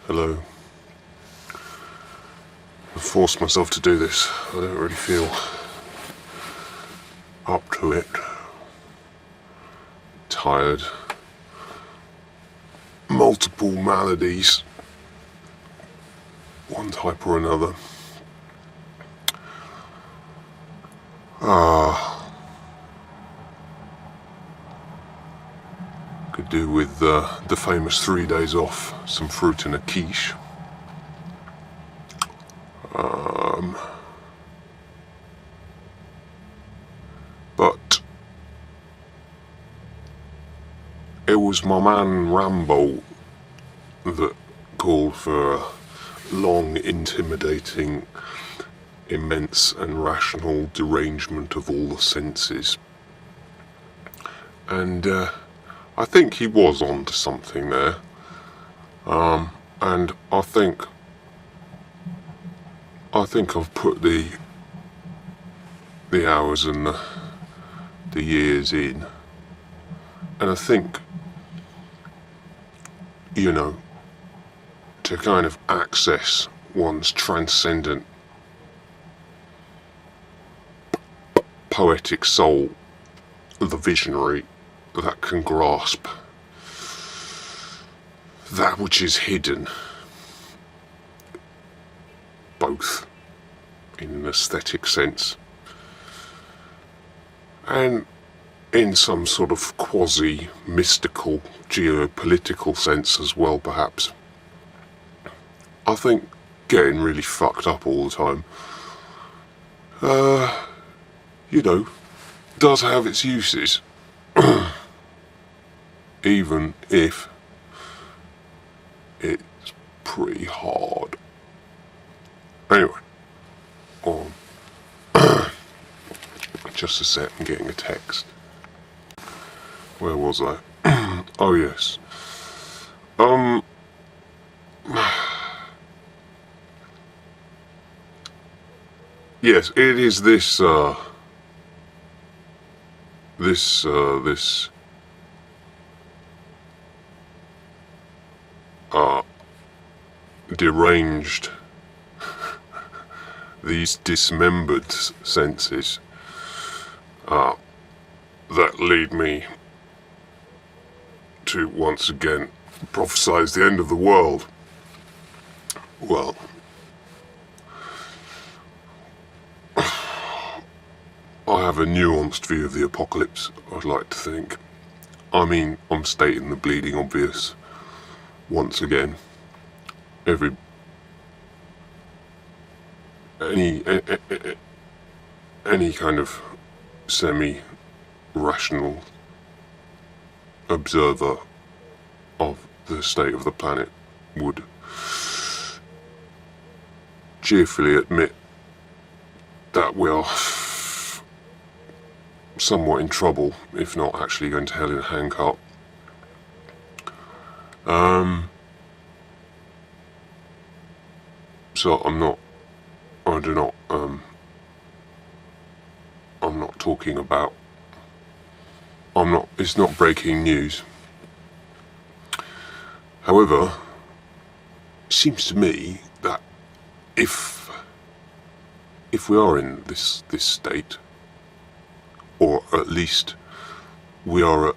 Hello. I forced myself to do this. I don't really feel up to it. Tired. Multiple maladies. One type or another. Could do with the famous 3 days off, some fruit and a quiche. But it was my man Rambo that called for a long, intimidating, immense and rational derangement of all the senses. And I think he was on to something there. And I think I've put the hours and the years in. And I think, to kind of access one's transcendent poetic soul, the visionary that can grasp that which is hidden, both in an aesthetic sense and in some sort of quasi-mystical, geopolitical sense as well, perhaps. I think getting really fucked up all the time, does have its uses. Even if it's pretty hard. Anyway, just a sec, I'm getting a text. Where was I? Oh yes. Yes, it is this deranged, these dismembered senses that lead me to once again prophesize the end of the world. Well, I have a nuanced view of the apocalypse, I'd like to think. I mean, I'm stating the bleeding obvious once again. Any kind of semi-rational observer of the state of the planet would cheerfully admit that we are somewhat in trouble, if not actually going to hell in a handcart. So I'm not talking about, it's not breaking news. However, it seems to me that if we are in this state, or at least we are at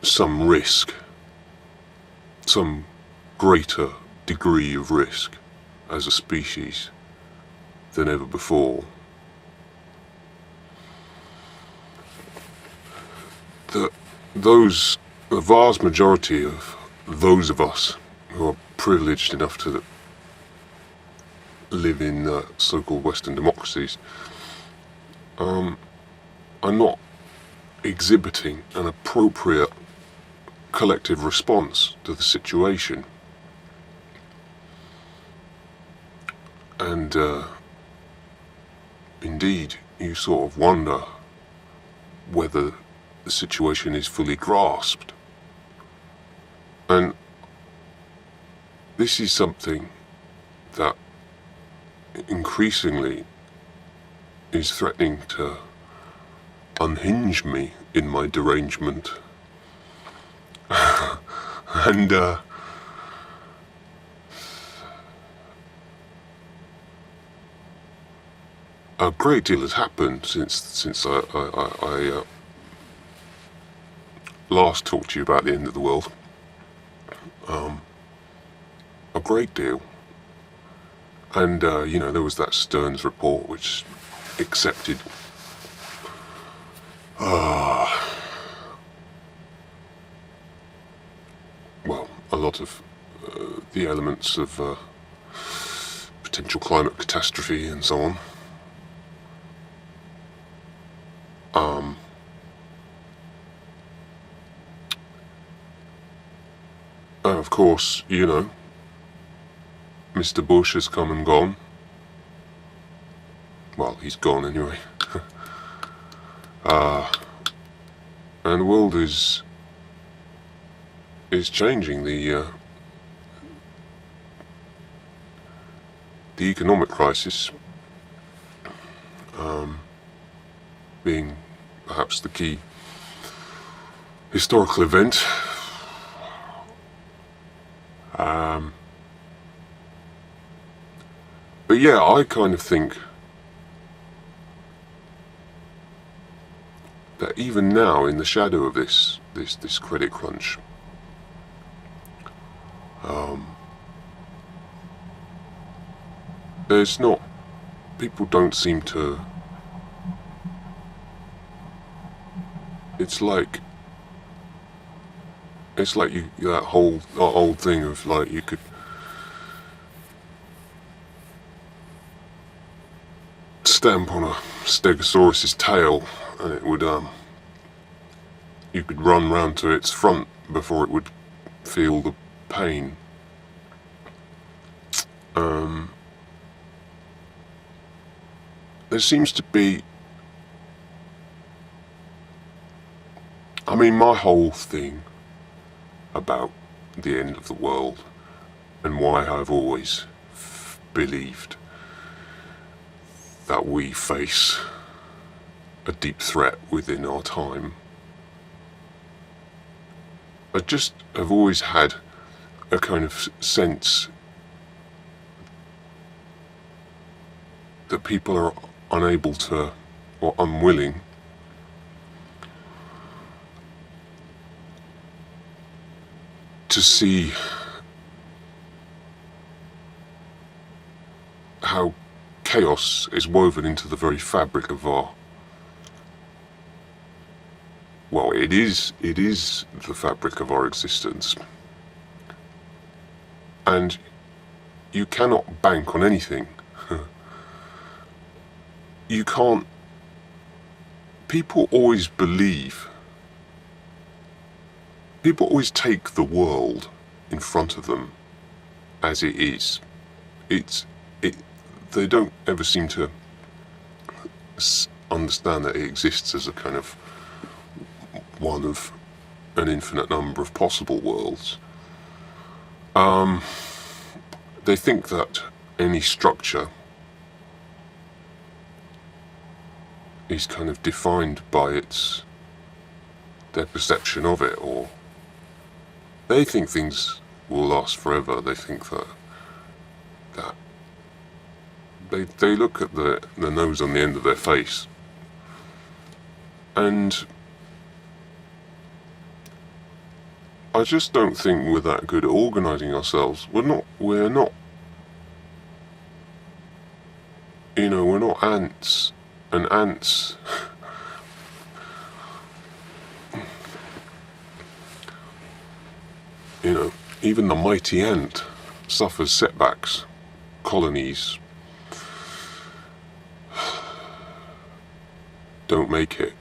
some risk, some greater degree of risk as a species than ever before, that the vast majority of those of us who are privileged enough to live in so-called Western democracies are not exhibiting an appropriate collective response to the situation. And indeed, you sort of wonder whether the situation is fully grasped. And this is something that increasingly is threatening to unhinge me in my derangement. And a great deal has happened since I last talked to you about the end of the world. A great deal. And, there was that Stearns report which accepted a lot of the elements of potential climate catastrophe and so on. And of course, Mr. Bush has come and gone. Well, he's gone anyway. And the world is changing. The economic crisis being perhaps the key historical event. But yeah, I kind of think that even now, in the shadow of this credit crunch, people don't seem to. It's like that whole old thing of like you could stamp on a stegosaurus's tail and it would you could run round to its front before it would feel the pain. There seems to be, my whole thing about the end of the world and why I've always believed that we face a deep threat within our time. I just have always had a kind of sense that people are unable to, or unwilling, to see how chaos is woven into the very fabric of our. Well, it is the fabric of our existence. And you cannot bank on anything. You can't. People always take the world in front of them as it is. They don't ever seem to understand that it exists as a kind of one of an infinite number of possible worlds. They think that any structure is kind of defined by their perception of it, or they think things will last forever. They think that they look at the nose on the end of their face, and I just don't think we're that good at organising ourselves. We're not we're not ants, and ants even the mighty ant suffers setbacks. Colonies don't make it.